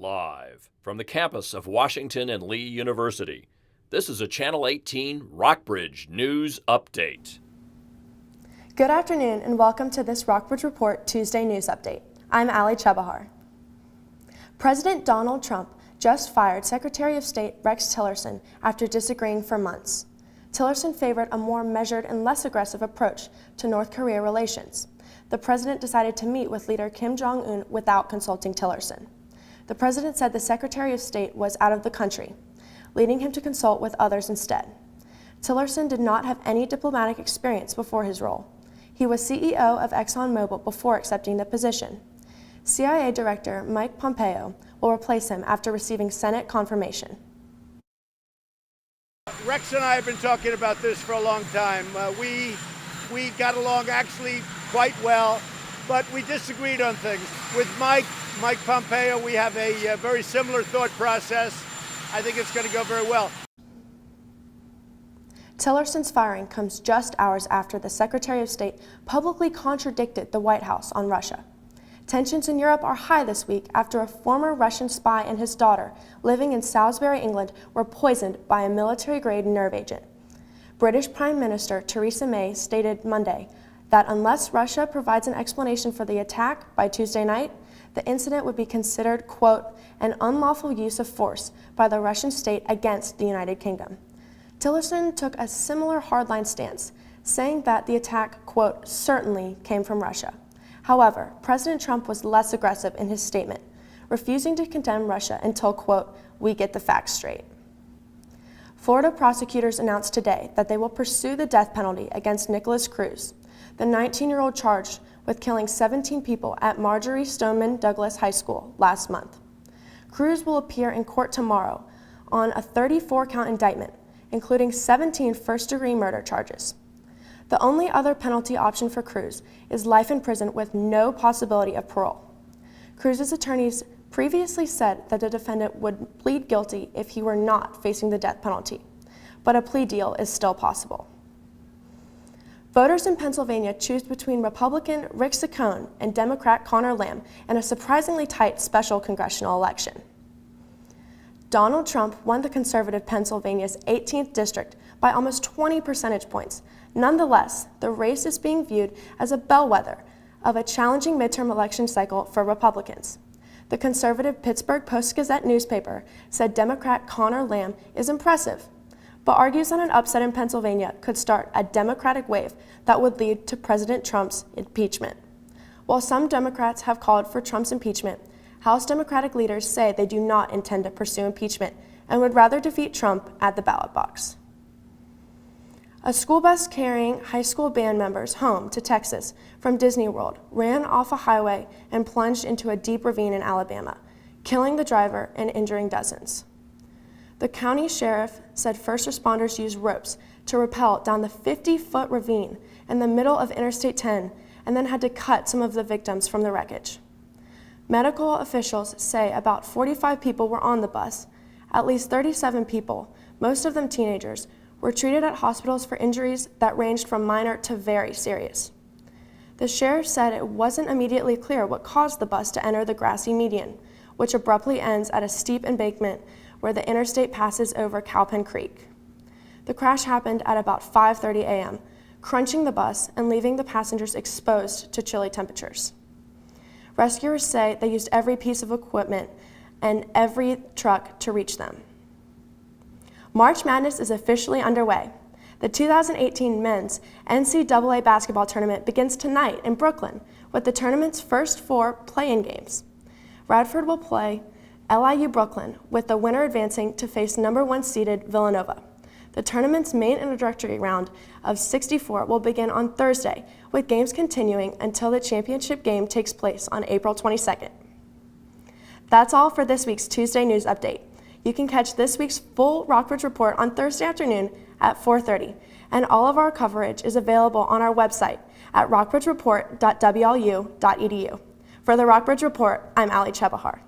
Live from the campus of Washington and Lee University, this is a Channel 18 Rockbridge News Update. Good afternoon and welcome to this Rockbridge Report Tuesday News Update. I'm Ali Chebahar. President Donald Trump just fired Secretary of State Rex Tillerson after disagreeing for months. Tillerson favored a more measured and less aggressive approach to North Korea relations. The president decided to meet with leader Kim Jong-un without consulting Tillerson. The president said the Secretary of State was out of the country, leading him to consult with others instead. Tillerson did not have any diplomatic experience before his role. He was CEO of ExxonMobil before accepting the position. CIA Director Mike Pompeo will replace him after receiving Senate confirmation. Rex and I have been talking about this for a long time. We got along actually quite well, but we disagreed on things. With Mike Pompeo, we have a very similar thought process. I think it's going to go very well. Tillerson's firing comes just hours after the Secretary of State publicly contradicted the White House on Russia. Tensions in Europe are high this week after a former Russian spy and his daughter living in Salisbury, England, were poisoned by a military-grade nerve agent. British Prime Minister Theresa May stated Monday that unless Russia provides an explanation for the attack by Tuesday night, the incident would be considered, quote, an unlawful use of force by the Russian state against the United Kingdom. Tillerson took a similar hardline stance, saying that the attack, quote, certainly came from Russia. However, President Trump was less aggressive in his statement, refusing to condemn Russia until, quote, we get the facts straight. Florida prosecutors announced today that they will pursue the death penalty against Nicholas Cruz, the 19-year-old charged with killing 17 people at Marjorie Stoneman Douglas High School last month. Cruz will appear in court tomorrow on a 34-count indictment, including 17 first-degree murder charges. The only other penalty option for Cruz is life in prison with no possibility of parole. Cruz's attorneys previously said that the defendant would plead guilty if he were not facing the death penalty, but a plea deal is still possible. Voters in Pennsylvania choose between Republican Rick Saccone and Democrat Connor Lamb in a surprisingly tight special congressional election. Donald Trump won the conservative Pennsylvania's 18th district by almost 20 percentage points. Nonetheless, the race is being viewed as a bellwether of a challenging midterm election cycle for Republicans. The conservative Pittsburgh Post-Gazette newspaper said Democrat Connor Lamb is impressive, but argues that an upset in Pennsylvania could start a Democratic wave that would lead to President Trump's impeachment. While some Democrats have called for Trump's impeachment, House Democratic leaders say they do not intend to pursue impeachment and would rather defeat Trump at the ballot box. A school bus carrying high school band members home to Texas from Disney World ran off a highway and plunged into a deep ravine in Alabama, killing the driver and injuring dozens. The county sheriff said first responders used ropes to rappel down the 50-foot ravine in the middle of Interstate 10 and then had to cut some of the victims from the wreckage. Medical officials say about 45 people were on the bus. At least 37 people, most of them teenagers, were treated at hospitals for injuries that ranged from minor to very serious. The sheriff said it wasn't immediately clear what caused the bus to enter the grassy median, which abruptly ends at a steep embankment where the interstate passes over Cowpen Creek. The crash happened at about 5:30 a.m., crunching the bus and leaving the passengers exposed to chilly temperatures. Rescuers say they used every piece of equipment and every truck to reach them. March Madness is officially underway. The 2018 men's NCAA basketball tournament begins tonight in Brooklyn with the tournament's first 4 play-in games. Radford will play LIU Brooklyn, with the winner advancing to face number 1 seeded Villanova. The tournament's main introductory round of 64 will begin on Thursday, with games continuing until the championship game takes place on April 22nd. That's all for this week's Tuesday News Update. You can catch this week's full Rockbridge Report on Thursday afternoon at 4:30, and all of our coverage is available on our website at rockbridgereport.wlu.edu. For the Rockbridge Report, I'm Ali Chebahar.